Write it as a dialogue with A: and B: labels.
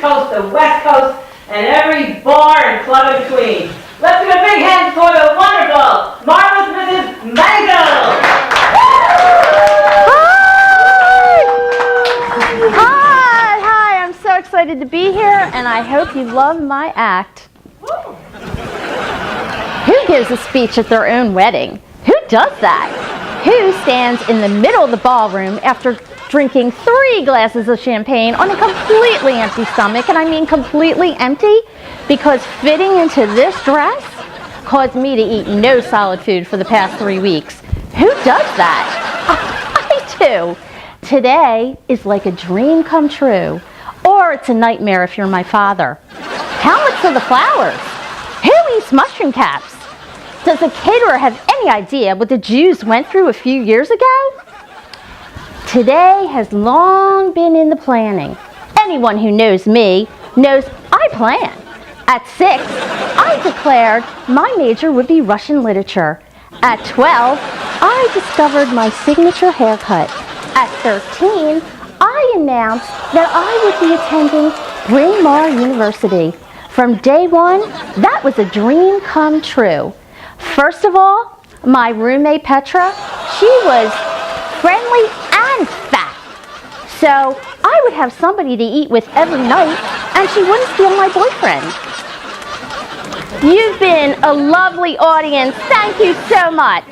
A: Coast, the West Coast, and every bar and club in between. Let's give a big hand for the wonderful, marvelous Mrs. Mangle!
B: Hi, I'm so excited to be here, and I hope you love my act. Who gives a speech at their own wedding? Who does that? Who stands in the middle of the ballroom after drinking 3 glasses of champagne on a completely empty stomach, and I mean completely empty, because fitting into this dress caused me to eat no solid food for the past 3 weeks? Who does that? I do. Today is like a dream come true, or it's a nightmare if you're my father. How much for the flowers? Who eats mushroom caps? Does the caterer have any idea what the Jews went through a few years ago? Today has long been in the planning. Anyone who knows me knows I plan. At 6, I declared my major would be Russian literature. At 12, I discovered my signature haircut. At 13, I announced that I would be attending Bryn Mawr University. From day 1, that was a dream come true. First of all, my roommate Petra, she was friendly and fat. So I would have somebody to eat with every night, and she wouldn't steal my boyfriend. You've been a lovely audience. Thank you so much.